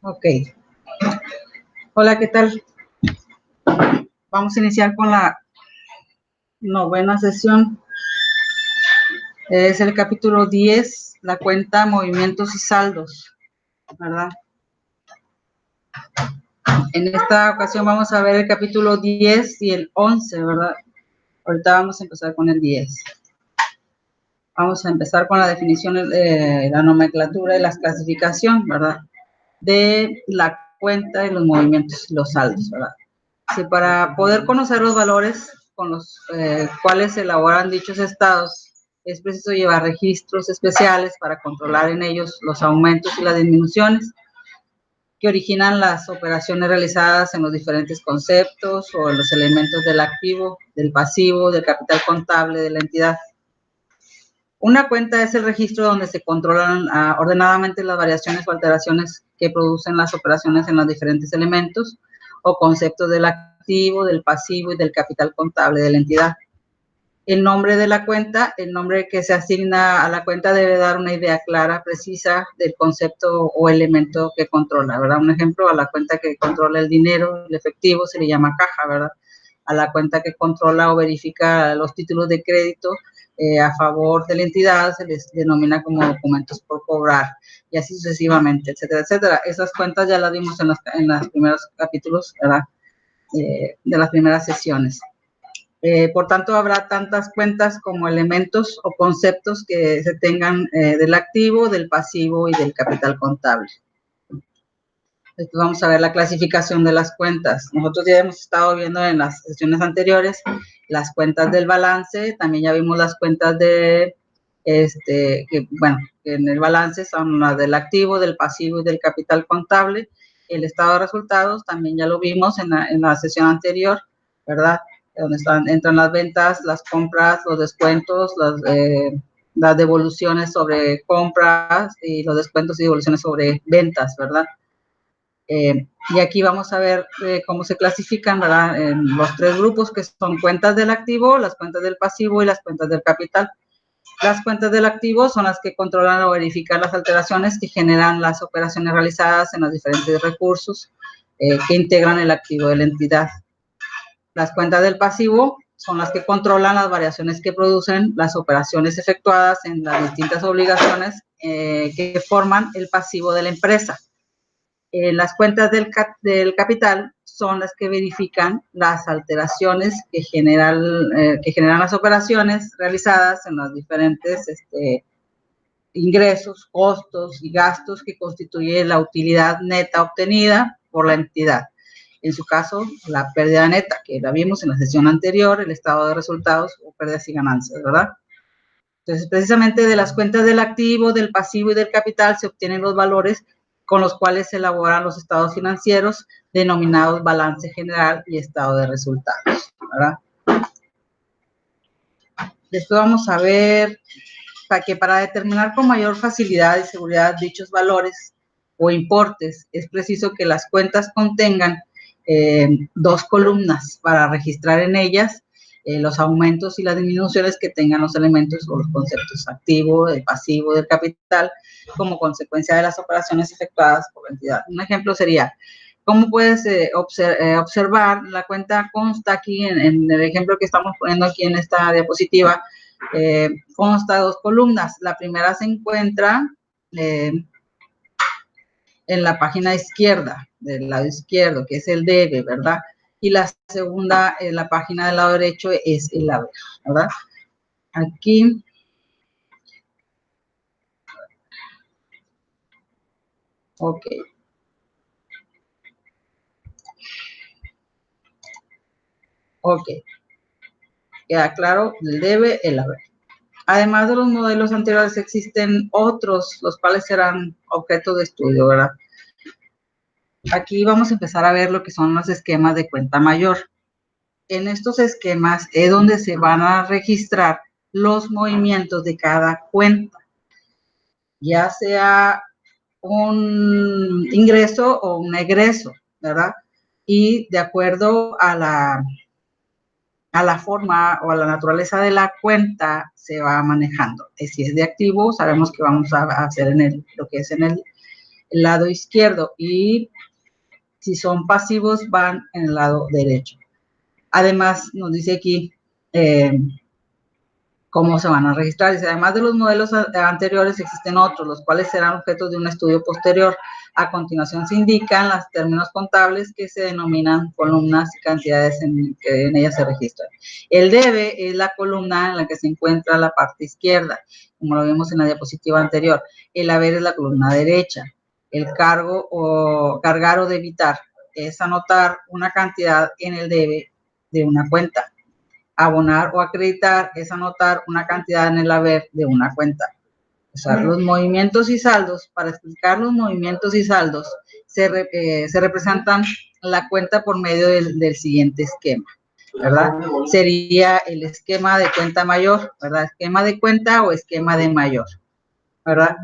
Ok. Hola, ¿qué tal? Vamos a iniciar con la 9ª sesión. Es el capítulo 10, la cuenta, movimientos y saldos, ¿verdad? En esta ocasión vamos a ver el capítulo 10 y el 11, ¿verdad? Ahorita vamos a empezar con el 10. Vamos a empezar con la definición de la nomenclatura y la clasificación, ¿verdad? De la cuenta y los movimientos y los saldos, ¿verdad? Sí, para poder conocer los valores con los cuales se elaboran dichos estados, es preciso llevar registros especiales para controlar en ellos los aumentos y las disminuciones que originan las operaciones realizadas en los diferentes conceptos o en los elementos del activo, del pasivo, del capital contable de la entidad. Una cuenta es el registro donde se controlan ordenadamente las variaciones o alteraciones que producen las operaciones en los diferentes elementos o conceptos del activo, del pasivo y del capital contable de la entidad. El nombre de la cuenta, el nombre que se asigna a la cuenta debe dar una idea clara, precisa del concepto o elemento que controla, ¿verdad? Un ejemplo, a la cuenta que controla el dinero, el efectivo, se le llama caja, ¿verdad? A la cuenta que controla o verifica los títulos de crédito a favor de la entidad se les denomina como documentos por cobrar, y así sucesivamente, etcétera, etcétera. Esas cuentas ya las vimos en los primeros capítulos, ¿verdad? De las primeras sesiones. Por tanto, habrá tantas cuentas como elementos o conceptos que se tengan del activo, del pasivo y del capital contable. Después vamos a ver la clasificación de las cuentas. Nosotros ya hemos estado viendo en las sesiones anteriores las cuentas del balance, también ya vimos las cuentas de, que en el balance son las del activo, del pasivo y del capital contable. El estado de resultados también ya lo vimos en la sesión anterior, ¿verdad? Donde entran las ventas, las compras, los descuentos, las devoluciones sobre compras y los descuentos y devoluciones sobre ventas, ¿verdad? Y aquí vamos a ver cómo se clasifican, ¿verdad? En los 3 grupos que son cuentas del activo, las cuentas del pasivo y las cuentas del capital. Las cuentas del activo son las que controlan o verifican las alteraciones que generan las operaciones realizadas en los diferentes recursos que integran el activo de la entidad. Las cuentas del pasivo son las que controlan las variaciones que producen las operaciones efectuadas en las distintas obligaciones que forman el pasivo de la empresa. Las cuentas del capital son las que verifican las alteraciones que generan las operaciones realizadas en los diferentes ingresos, costos y gastos que constituye la utilidad neta obtenida por la entidad. En su caso, la pérdida neta, que la vimos en la sesión anterior, el estado de resultados o pérdidas y ganancias, ¿verdad? Entonces, precisamente de las cuentas del activo, del pasivo y del capital se obtienen los valores con los cuales se elaboran los estados financieros denominados balance general y estado de resultados, ¿verdad? Después vamos a ver que para determinar con mayor facilidad y seguridad dichos valores o importes, es preciso que las cuentas contengan 2 columnas para registrar en ellas los aumentos y las disminuciones que tengan los elementos o los conceptos activo, del pasivo, del capital, como consecuencia de las operaciones efectuadas por la entidad. Un ejemplo sería, ¿cómo puedes observar? La cuenta consta aquí, en el ejemplo que estamos poniendo aquí en esta diapositiva, consta de 2 columnas. La primera se encuentra en la página izquierda, del lado izquierdo, que es el debe, ¿verdad? Y la segunda, en la página del lado derecho, es el haber, ¿verdad? Aquí. Ok. Ok. Queda claro el debe, el haber. Además de los modelos anteriores, existen otros, los cuales serán objeto de estudio, ¿verdad? Aquí vamos a empezar a ver lo que son los esquemas de cuenta mayor. En estos esquemas es donde se van a registrar los movimientos de cada cuenta, ya sea un ingreso o un egreso, ¿verdad? Y de acuerdo a la forma o a la naturaleza de la cuenta se va manejando. Si es de activo, sabemos que vamos a hacer lo que es en el lado izquierdo, y si son pasivos van en el lado derecho. Además, nos dice aquí cómo se van a registrar. Dice, además de los modelos anteriores, existen otros, los cuales serán objetos de un estudio posterior. A continuación se indican los términos contables que se denominan columnas y cantidades que en ellas se registran. El debe es la columna en la que se encuentra la parte izquierda, como lo vimos en la diapositiva anterior. El haber es la columna derecha. El cargo o cargar o debitar es anotar una cantidad en el debe de una cuenta. Abonar o acreditar es anotar una cantidad en el haber de una cuenta. O sea, los movimientos y saldos, para explicar los movimientos y saldos, se representan la cuenta por medio del siguiente esquema, ¿verdad? Sería el esquema de cuenta mayor, ¿verdad? Esquema de cuenta o esquema de mayor, ¿verdad?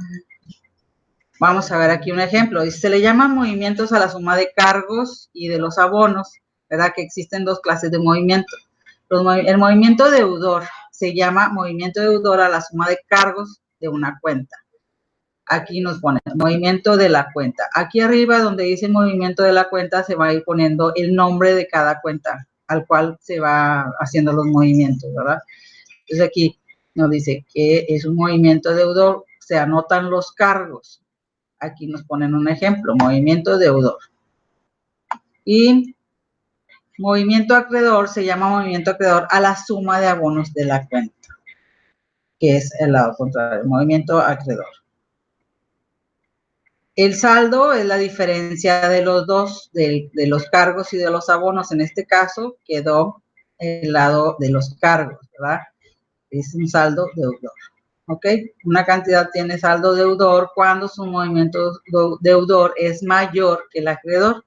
Vamos a ver aquí un ejemplo. Se le llaman movimientos a la suma de cargos y de los abonos, ¿verdad? Que existen dos clases de movimiento. El movimiento deudor se llama movimiento deudor a la suma de cargos de una cuenta. Aquí nos pone movimiento de la cuenta. Aquí arriba donde dice movimiento de la cuenta se va a ir poniendo el nombre de cada cuenta al cual se va haciendo los movimientos, ¿verdad? Entonces aquí nos dice que es un movimiento deudor, se anotan los cargos. Aquí nos ponen un ejemplo, movimiento deudor. Y movimiento acreedor se llama movimiento acreedor a la suma de abonos de la cuenta, que es el lado contrario, movimiento acreedor. El saldo es la diferencia de los dos, de los cargos y de los abonos. En este caso quedó el lado de los cargos, ¿verdad? Es un saldo deudor. ¿Ok? Una cantidad tiene saldo deudor cuando su movimiento deudor es mayor que el acreedor.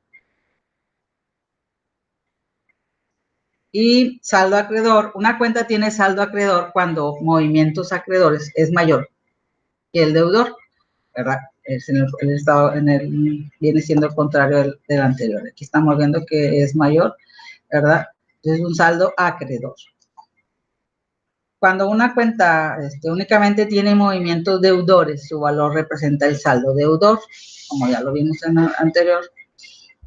Y saldo acreedor, una cuenta tiene saldo acreedor cuando movimientos acreedores es mayor que el deudor, ¿verdad? Es viene siendo el contrario del anterior. Aquí estamos viendo que es mayor, ¿verdad? Es un saldo acreedor. Cuando una cuenta únicamente tiene movimientos deudores, su valor representa el saldo deudor, como ya lo vimos en el anterior.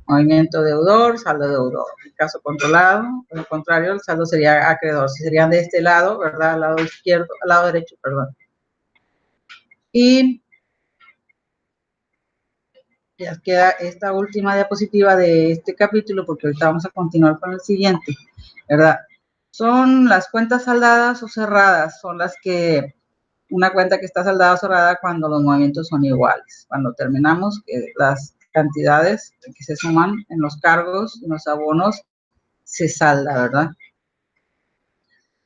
Movimiento deudor, saldo deudor. En caso controlado, por el contrario, el saldo sería acreedor. Si serían de este lado, ¿verdad? Al lado izquierdo, al lado derecho, perdón. Y ya queda esta última diapositiva de este capítulo, porque ahorita vamos a continuar con el siguiente, ¿verdad? Son las cuentas saldadas o cerradas, son las que, una cuenta que está saldada o cerrada cuando los movimientos son iguales. Cuando terminamos, las cantidades que se suman en los cargos, en los abonos, se salda, ¿verdad?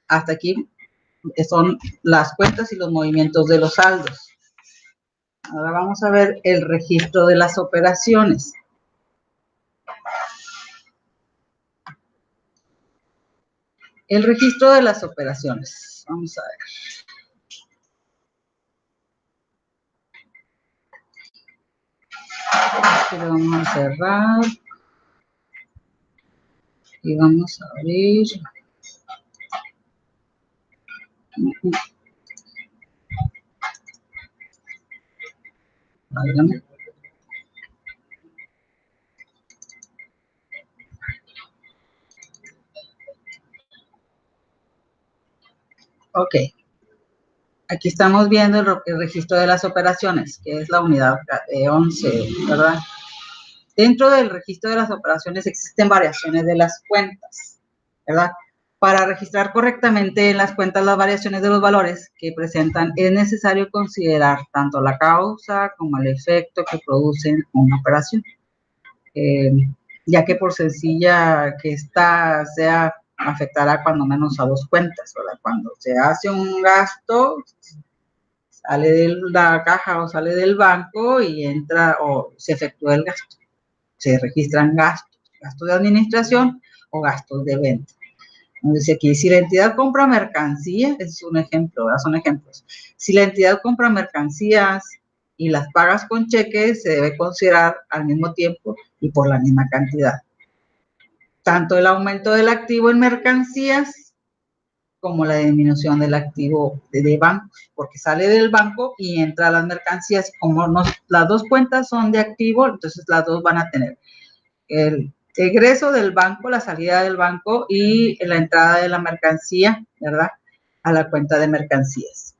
Hasta aquí son las cuentas y los movimientos de los saldos. Ahora vamos a ver el registro de las operaciones. El registro de las operaciones. Vamos a ver. Aquí lo vamos a cerrar. Y vamos a abrir. Válgame. Ok. Aquí estamos viendo el registro de las operaciones, que es la unidad 11, ¿verdad? Dentro del registro de las operaciones existen variaciones de las cuentas, ¿verdad? Para registrar correctamente en las cuentas las variaciones de los valores que presentan, es necesario considerar tanto la causa como el efecto que producen una operación. Ya que por sencilla que ésta sea, afectará cuando menos a dos cuentas, ¿verdad? Cuando se hace un gasto, sale de la caja o sale del banco y entra o se efectúa el gasto. Se registran gastos de administración o gastos de venta. Dice aquí, si la entidad compra mercancías, es un ejemplo, ¿verdad? Son ejemplos. Si la entidad compra mercancías y las pagas con cheques, se debe considerar al mismo tiempo y por la misma cantidad. Tanto el aumento del activo en mercancías como la disminución del activo de banco, porque sale del banco y entra a las mercancías. Como las dos cuentas son de activo, entonces las dos van a tener el egreso del banco, la salida del banco y la entrada de la mercancía, ¿verdad?, a la cuenta de mercancías.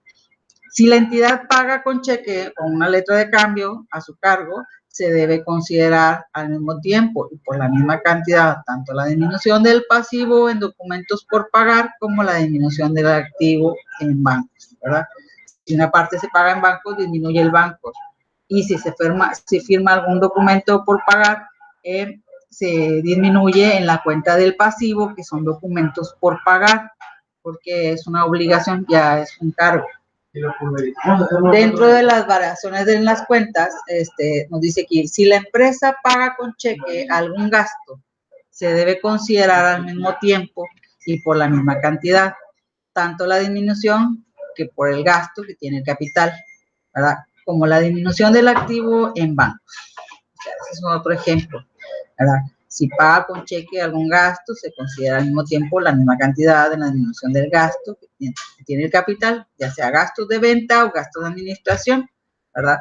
Si la entidad paga con cheque o una letra de cambio a su cargo, se debe considerar al mismo tiempo y por la misma cantidad tanto la disminución del pasivo en documentos por pagar como la disminución del activo en bancos, ¿verdad? Si una parte se paga en bancos, disminuye el banco. Y si se firma algún documento por pagar, se disminuye en la cuenta del pasivo, que son documentos por pagar, porque es una obligación, ya es un cargo. Dentro de las variaciones en las cuentas, nos dice que si la empresa paga con cheque algún gasto, se debe considerar al mismo tiempo y por la misma cantidad, tanto la disminución que por el gasto que tiene el capital, ¿verdad?, como la disminución del activo en bancos. O sea, ese es otro ejemplo, ¿verdad? Si paga con cheque algún gasto, se considera al mismo tiempo la misma cantidad de la disminución del gasto que tiene el capital, ya sea gastos de venta o gastos de administración, ¿verdad?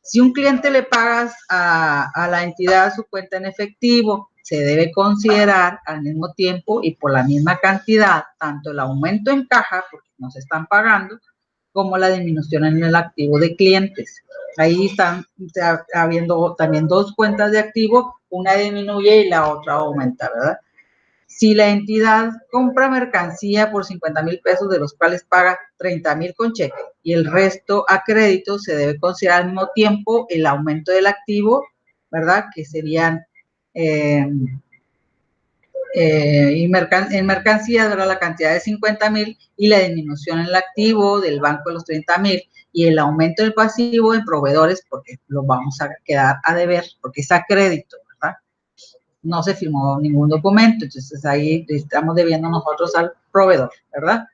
Si un cliente le pagas a la entidad su cuenta en efectivo, se debe considerar al mismo tiempo y por la misma cantidad, tanto el aumento en caja, porque no se están pagando, como la disminución en el activo de clientes. Ahí están habiendo también dos cuentas de activo, una disminuye y la otra aumenta, ¿verdad? Si la entidad compra mercancía por 50,000 pesos, de los cuales paga 30,000 con cheque y el resto a crédito, se debe considerar al mismo tiempo el aumento del activo, ¿verdad?, que serían en mercancías, ¿verdad?, la cantidad de 50,000 y la disminución en el activo del banco de los 30,000 y el aumento del pasivo en proveedores, porque lo vamos a quedar a deber, porque es a crédito, ¿verdad? No se firmó ningún documento, entonces ahí estamos debiendo nosotros al proveedor, ¿verdad?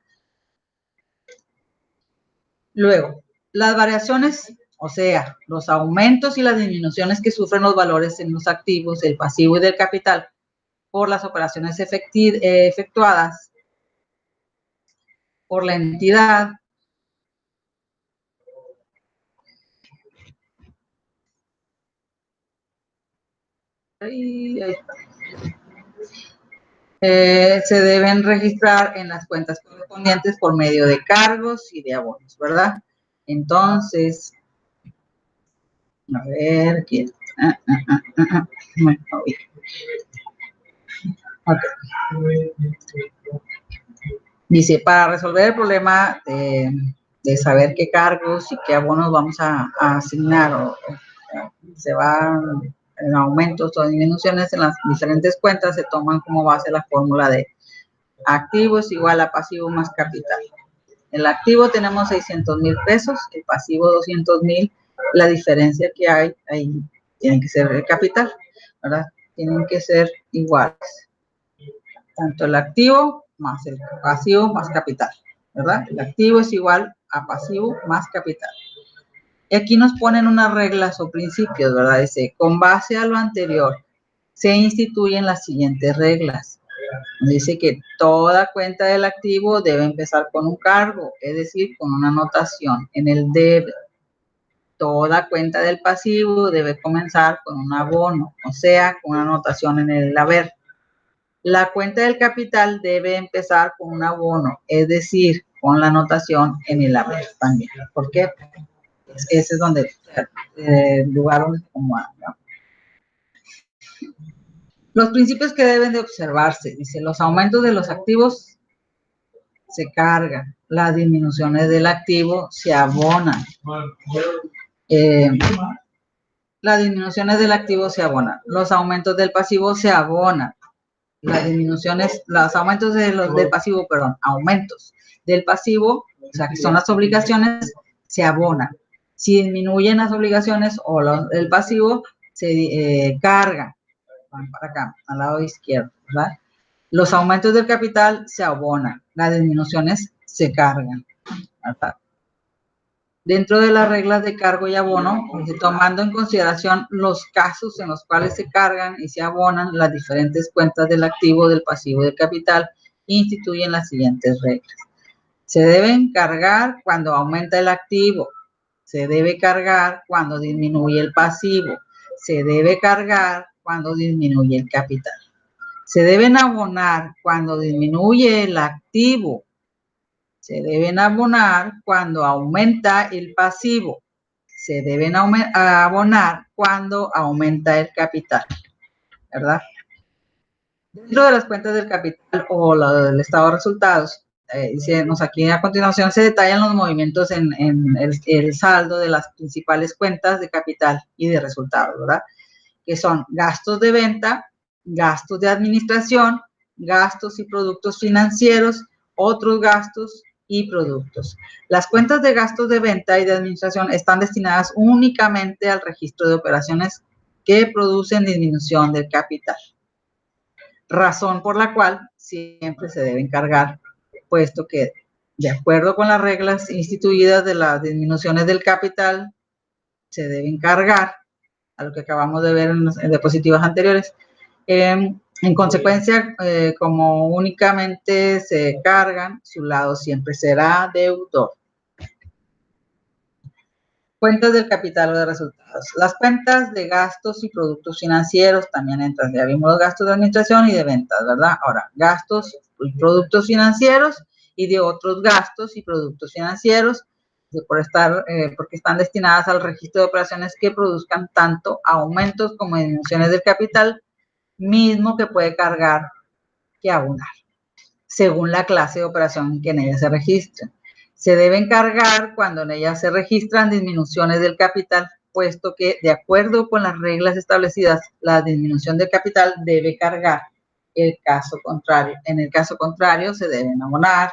Luego, las variaciones, o sea, los aumentos y las disminuciones que sufren los valores en los activos, del pasivo y del capital, por las operaciones efectuadas por la entidad, se deben registrar en las cuentas correspondientes por medio de cargos y de abonos, ¿verdad? Entonces, a ver, ¿quién? Okay. Dice, para resolver el problema de saber qué cargos y qué abonos vamos a asignar o se van en aumentos o disminuciones en las diferentes cuentas, se toman como base la fórmula de activos igual a pasivo más capital. El activo tenemos 600,000 pesos, el pasivo 200,000, la diferencia que hay ahí tiene que ser el capital, ¿verdad? Tienen que ser iguales, tanto el activo más el pasivo más capital, ¿verdad? El activo es igual a pasivo más capital. Y aquí nos ponen unas reglas o principios, ¿verdad? Dice, con base a lo anterior, se instituyen las siguientes reglas. Dice que toda cuenta del activo debe empezar con un cargo, es decir, con una anotación en el debe. Toda cuenta del pasivo debe comenzar con un abono, o sea, con una anotación en el haber. La cuenta del capital debe empezar con un abono, es decir, con la anotación en el haber también. ¿Por qué? Ese es donde el lugar donde se acomoda, ¿no? Los principios que deben de observarse, dice, los aumentos de los activos se cargan, las disminuciones del activo se abonan. Las disminuciones del activo se abonan, los aumentos del pasivo se abonan, las disminuciones, los aumentos del pasivo, perdón, aumentos del pasivo, o sea, que son las obligaciones, se abonan. Si disminuyen las obligaciones o el pasivo, se cargan, van para acá, al lado izquierdo, ¿verdad? Los aumentos del capital se abonan, las disminuciones se cargan, ¿verdad? Dentro de las reglas de cargo y abono, tomando en consideración los casos en los cuales se cargan y se abonan las diferentes cuentas del activo, del pasivo y del capital, instituyen las siguientes reglas. Se deben cargar cuando aumenta el activo. Se debe cargar cuando disminuye el pasivo. Se debe cargar cuando disminuye el capital. Se deben abonar cuando disminuye el activo. Se deben abonar cuando aumenta el pasivo. Se deben abonar cuando aumenta el capital, ¿verdad? Dentro de las cuentas del capital o del estado de resultados, aquí a continuación se detallan los movimientos en el saldo de las principales cuentas de capital y de resultados, ¿verdad? Que son gastos de venta, gastos de administración, gastos y productos financieros, otros gastos y productos. Las cuentas de gastos de venta y de administración están destinadas únicamente al registro de operaciones que producen disminución del capital. Razón por la cual siempre se deben cargar, puesto que de acuerdo con las reglas instituidas de las disminuciones del capital, se deben cargar, a lo que acabamos de ver en diapositivas anteriores. En consecuencia, como únicamente se cargan, su lado siempre será deudor. Cuentas del capital o de resultados. Las cuentas de gastos y productos financieros también entran. Ya vimos los gastos de administración y de ventas, ¿verdad? Ahora, gastos y productos financieros y de otros gastos y productos financieros, porque están destinadas al registro de operaciones que produzcan tanto aumentos como disminuciones del capital, mismo que puede cargar que abonar, según la clase de operación que en ella se registre. Se deben cargar cuando en ellas se registran disminuciones del capital, puesto que, de acuerdo con las reglas establecidas, la disminución del capital debe cargar el caso contrario. En el caso contrario, se deben abonar,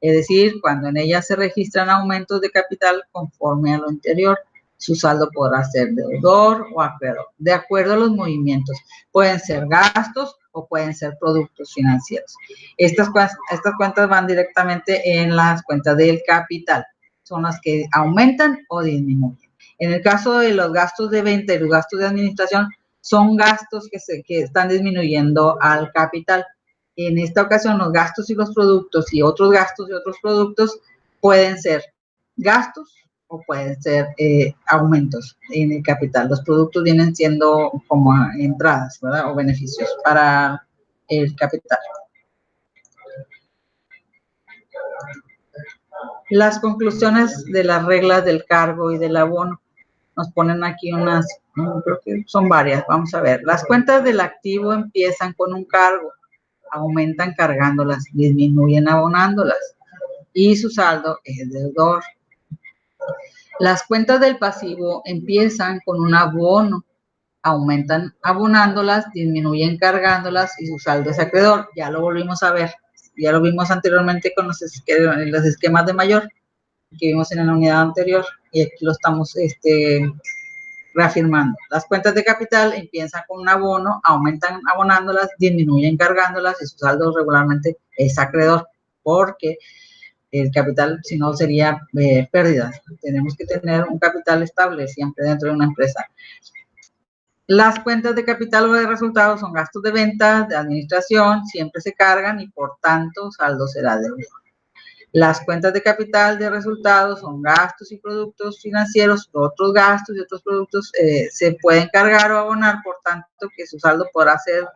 es decir, cuando en ellas se registran aumentos de capital conforme a lo anterior, su saldo podrá ser deudor o acreedor, de acuerdo a los movimientos. Pueden ser gastos o pueden ser productos financieros. Estas cuentas van directamente en las cuentas del capital. Son las que aumentan o disminuyen. En el caso de los gastos de venta y los gastos de administración, son gastos que están disminuyendo al capital. En esta ocasión, los gastos y los productos y otros gastos y otros productos pueden ser gastos o pueden ser aumentos en el capital. Los productos vienen siendo como entradas, ¿verdad? O beneficios para el capital. Las conclusiones de las reglas del cargo y del abono. Nos ponen aquí unas, creo que son varias, vamos a ver. Las cuentas del activo empiezan con un cargo, aumentan cargándolas, disminuyen abonándolas y su saldo es deudor. Las cuentas del pasivo empiezan con un abono, aumentan abonándolas, disminuyen cargándolas y su saldo es acreedor. Ya lo volvimos a ver, ya lo vimos anteriormente con los esquemas de mayor que vimos en la unidad anterior y aquí lo estamos reafirmando. Las cuentas de capital empiezan con un abono, aumentan abonándolas, disminuyen cargándolas y su saldo regularmente es acreedor, porque el capital, si no, sería pérdidas. Tenemos que tener un capital estable siempre dentro de una empresa. Las cuentas de capital o de resultados son gastos de venta, de administración, siempre se cargan y por tanto saldo será deudor. Las cuentas de capital de resultados son gastos y productos financieros, otros gastos y otros productos se pueden cargar o abonar, por tanto que su saldo podrá ser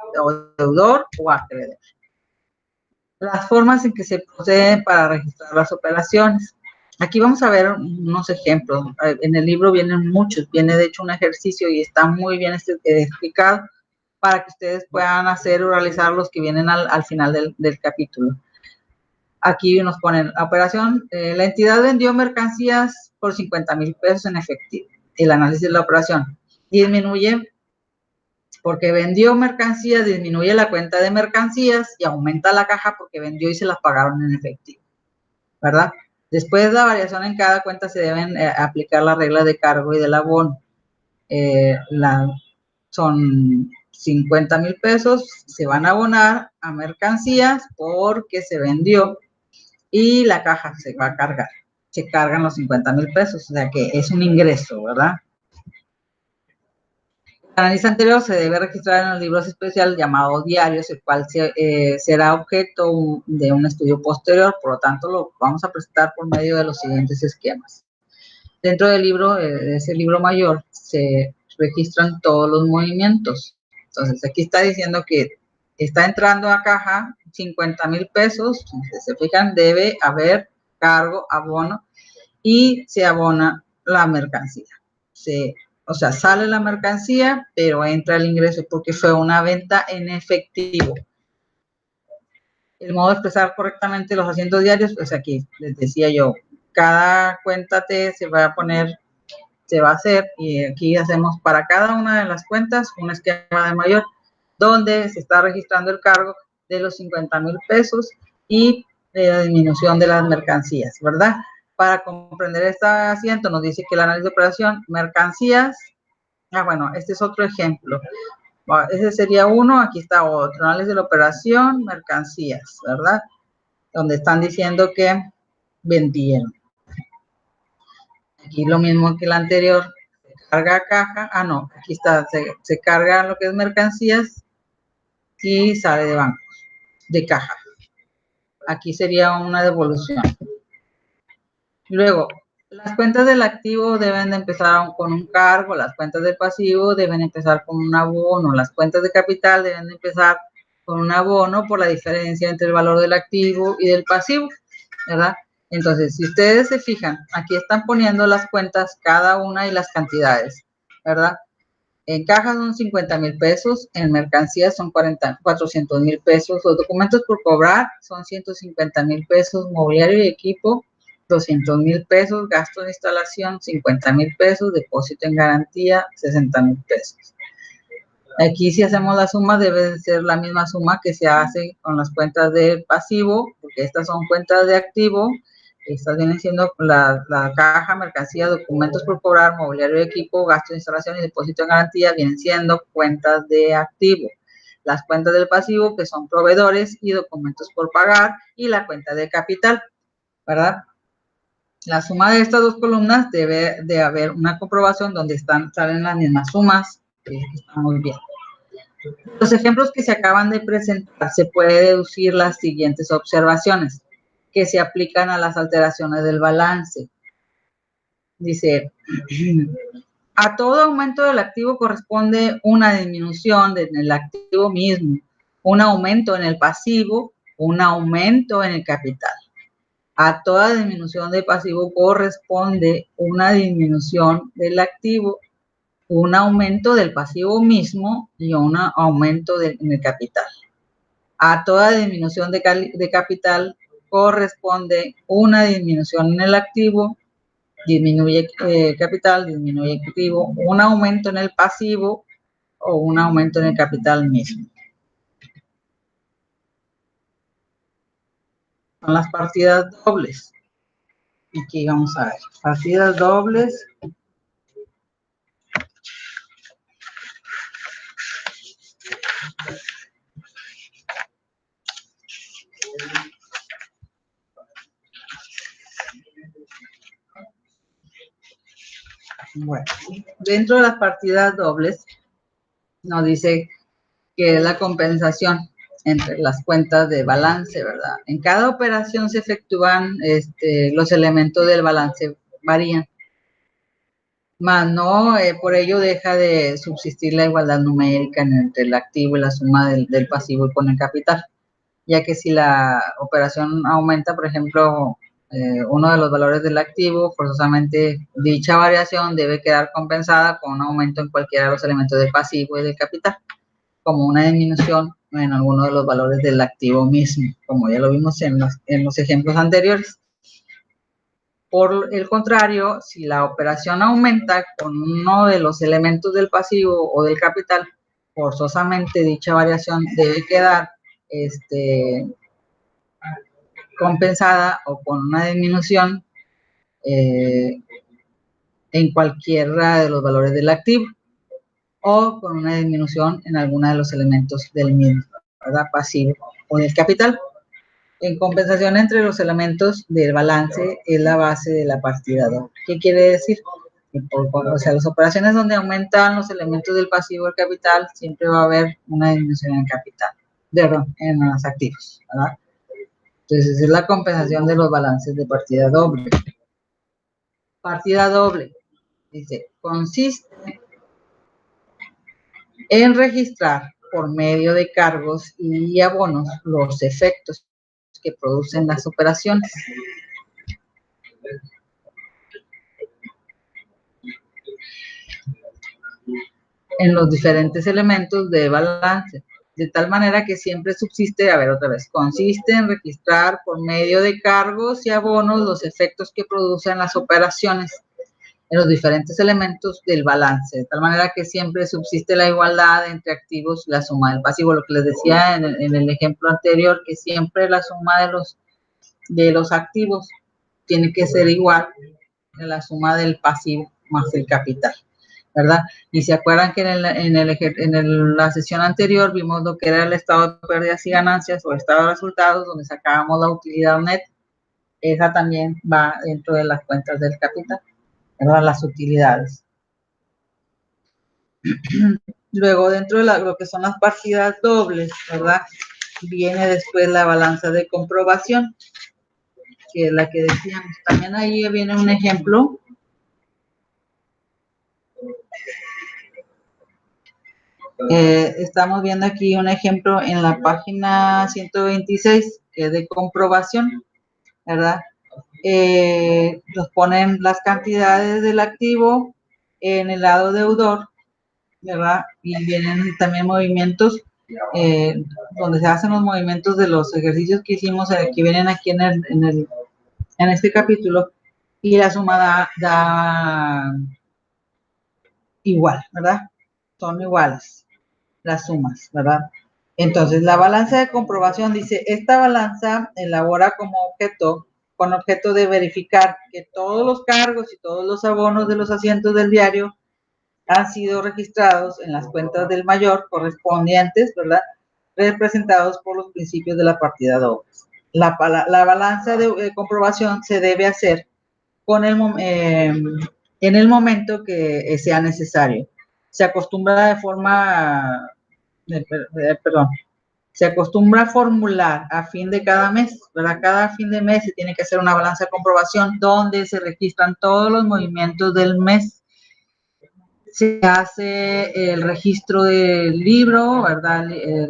deudor o acreedor. Las formas en que se proceden para registrar las operaciones. Aquí vamos a ver unos ejemplos. En el libro vienen muchos, viene de hecho un ejercicio y está muy bien explicado para que ustedes puedan hacer o realizar los que vienen al final del capítulo. Aquí nos ponen la operación, la entidad vendió mercancías por 50,000 pesos en efectivo. El análisis de la operación disminuye porque vendió mercancías, disminuye la cuenta de mercancías y aumenta la caja porque vendió y se las pagaron en efectivo, ¿verdad? Después de la variación en cada cuenta se deben aplicar las reglas de cargo y del abono. Son 50,000 pesos, se van a abonar a mercancías porque se vendió y la caja se va a cargar. Se cargan los 50,000 pesos, o sea que es un ingreso, ¿verdad? El análisis anterior se debe registrar en los libros especiales llamados diarios, el cual será objeto de un estudio posterior, por lo tanto lo vamos a presentar por medio de los siguientes esquemas. Dentro del libro, de ese libro mayor, se registran todos los movimientos. Entonces, aquí está diciendo que está entrando a caja 50,000 pesos, si se fijan, debe haber cargo, abono, y se abona la mercancía. O sea, sale la mercancía, pero entra el ingreso porque fue una venta en efectivo. El modo de expresar correctamente los asientos diarios, pues aquí les decía yo, cada cuenta T se va a hacer, y aquí hacemos para cada una de las cuentas un esquema de mayor, donde se está registrando el cargo de los 50,000 pesos y la disminución de las mercancías, ¿verdad? Para comprender este asiento nos dice que el análisis de operación, mercancías, bueno, este es otro ejemplo. Ese sería uno, aquí está otro, análisis de la operación, mercancías, ¿verdad? Donde están diciendo que vendieron. Aquí lo mismo que el anterior, se carga caja, no, aquí está, se carga lo que es mercancías y sale de bancos, de caja. Aquí sería una devolución. Luego, las cuentas del activo deben de empezar con un cargo, las cuentas del pasivo deben empezar con un abono, las cuentas de capital deben de empezar con un abono por la diferencia entre el valor del activo y del pasivo, ¿verdad? Entonces, si ustedes se fijan, aquí están poniendo las cuentas cada una y las cantidades, ¿verdad? En cajas son 50,000 pesos, en mercancías son 400,000 pesos, los documentos por cobrar son 150,000 pesos, mobiliario y equipo 200,000 pesos, gasto de instalación 50,000 pesos, depósito en garantía 60,000 pesos. Aquí si hacemos la suma debe ser la misma suma que se hace con las cuentas de pasivo, porque estas son cuentas de activo. Estas vienen siendo la caja, mercancía, documentos por cobrar, mobiliario de equipo, gasto de instalación y depósito en garantía, vienen siendo cuentas de activo. Las cuentas del pasivo, que son proveedores y documentos por pagar, y la cuenta de capital, ¿verdad? La suma de estas dos columnas debe de haber una comprobación donde salen las mismas sumas, está muy bien. Los ejemplos que se acaban de presentar se puede deducir las siguientes observaciones que se aplican a las alteraciones del balance. Dice, a todo aumento del activo corresponde una disminución en el activo mismo, un aumento en el pasivo, un aumento en el capital. A toda disminución de pasivo corresponde una disminución del activo, un aumento del pasivo mismo y un aumento en el capital. A toda disminución de capital corresponde una disminución en el activo, disminuye capital, disminuye activo, un aumento en el pasivo o un aumento en el capital mismo. Son las partidas dobles. Aquí vamos a ver, partidas dobles. Bueno, dentro de las partidas dobles nos dice que es la compensación entre las cuentas de balance, ¿verdad? En cada operación se efectúan los elementos del balance varían, más no por ello deja de subsistir la igualdad numérica entre el activo y la suma del pasivo y con el capital, ya que si la operación aumenta, por ejemplo, uno de los valores del activo, forzosamente dicha variación debe quedar compensada con un aumento en cualquiera de los elementos del pasivo y del capital, como una disminución en alguno de los valores del activo mismo, como ya lo vimos en los ejemplos anteriores. Por el contrario, si la operación aumenta con uno de los elementos del pasivo o del capital, forzosamente dicha variación debe quedar compensada o con una disminución en cualquiera de los valores del activo o con una disminución en alguno de los elementos del mismo, ¿verdad? Pasivo o del capital. En compensación entre los elementos del balance es la base de la partida doble. ¿Qué quiere decir? O sea, las operaciones donde aumentan los elementos del pasivo del capital, siempre va a haber una disminución en capital, en los activos, ¿verdad? Entonces, es la compensación de los balances de partida doble. Partida doble, dice, consiste en registrar por medio de cargos y abonos los efectos que producen las operaciones. En los diferentes elementos de balance, de tal manera que siempre subsiste, a ver otra vez, consiste en registrar por medio de cargos y abonos los efectos que producen las operaciones en los diferentes elementos del balance, de tal manera que siempre subsiste la igualdad entre activos y la suma del pasivo, lo que les decía en el ejemplo anterior, que siempre la suma de los activos tiene que ser igual a la suma del pasivo más el capital, ¿verdad? Y se acuerdan que en la sesión anterior vimos lo que era el estado de pérdidas y ganancias o estado de resultados, donde sacábamos la utilidad net. Esa también va dentro de las cuentas del capital, ¿verdad? Las utilidades. Luego, dentro de lo que son las partidas dobles, ¿verdad? Viene después la balanza de comprobación, que es la que decíamos. También ahí viene un ejemplo. Estamos viendo aquí un ejemplo en la página 126, que es de comprobación, ¿verdad? Nos ponen las cantidades del activo en el lado deudor, ¿verdad? Y vienen también movimientos donde se hacen los movimientos de los ejercicios que hicimos, que vienen aquí en este capítulo, y la suma da igual, ¿verdad? Son iguales las sumas, ¿verdad? Entonces, la balanza de comprobación dice, esta balanza elabora con objeto de verificar que todos los cargos y todos los abonos de los asientos del diario han sido registrados en las cuentas del mayor correspondientes, ¿verdad? Representados por los principios de la partida doble. La balanza de comprobación se debe hacer en el momento que sea necesario. Se acostumbra de forma, perdón, se acostumbra a formular a fin de cada mes, ¿verdad? Cada fin de mes se tiene que hacer una balanza de comprobación donde se registran todos los movimientos del mes. Se hace el registro del libro, ¿verdad?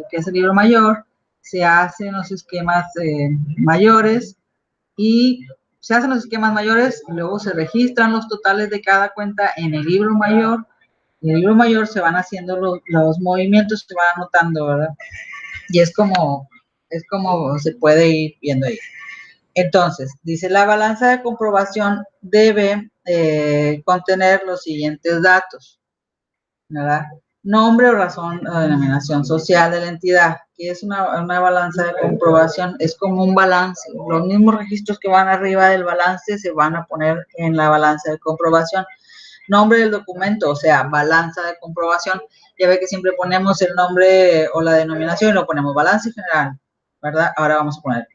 Que es el libro mayor, se hacen los esquemas mayores y se hacen los esquemas mayores, luego se registran los totales de cada cuenta en el libro mayor. En el libro mayor se van haciendo los movimientos, se van anotando, ¿verdad? Y es como se puede ir viendo ahí. Entonces, dice, la balanza de comprobación debe contener los siguientes datos, ¿verdad? Nombre o razón o denominación social de la entidad, que es una balanza de comprobación, es como un balance. Los mismos registros que van arriba del balance se van a poner en la balanza de comprobación. Nombre del documento, o sea, balanza de comprobación. Ya ve que siempre ponemos el nombre o la denominación y lo ponemos balance general, ¿verdad? Ahora vamos a poner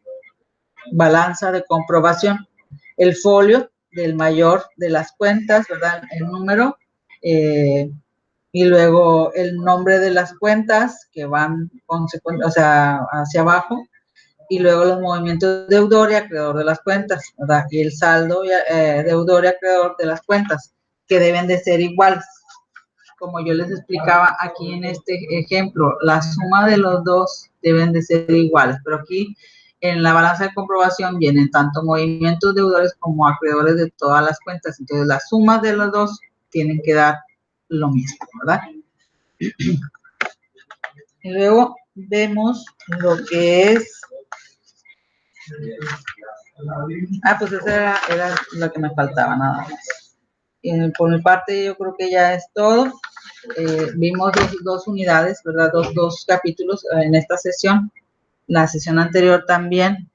balanza de comprobación. El folio del mayor de las cuentas, ¿verdad? El número, y luego el nombre de las cuentas que van o sea, hacia abajo, y luego los movimientos deudor y acreedor de las cuentas, ¿verdad? Y el saldo deudor y acreedor de las cuentas, que deben de ser iguales. Como yo les explicaba aquí en este ejemplo, la suma de los dos deben de ser iguales, pero aquí en la balanza de comprobación vienen tanto movimientos deudores como acreedores de todas las cuentas, entonces las sumas de los dos tienen que dar lo mismo, ¿verdad? Y luego vemos lo que es... pues esa era lo que me faltaba, nada más. Por mi parte, yo creo que ya es todo. Vimos dos unidades, ¿verdad? Dos capítulos en esta sesión. La sesión anterior también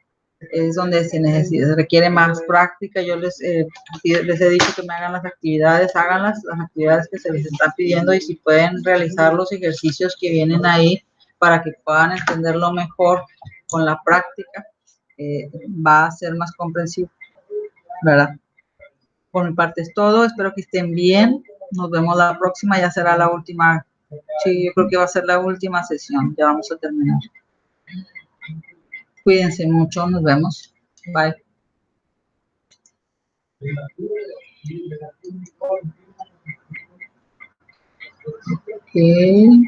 es donde se requiere más práctica. Yo les he dicho que me hagan las actividades, háganlas, las actividades que se les están pidiendo, y si pueden realizar los ejercicios que vienen ahí para que puedan entenderlo mejor con la práctica, va a ser más comprensivo, ¿verdad? Por mi parte es todo. Espero que estén bien. Nos vemos la próxima. Ya será la última. Sí, yo creo que va a ser la última sesión. Ya vamos a terminar. Cuídense mucho. Nos vemos. Bye. Okay.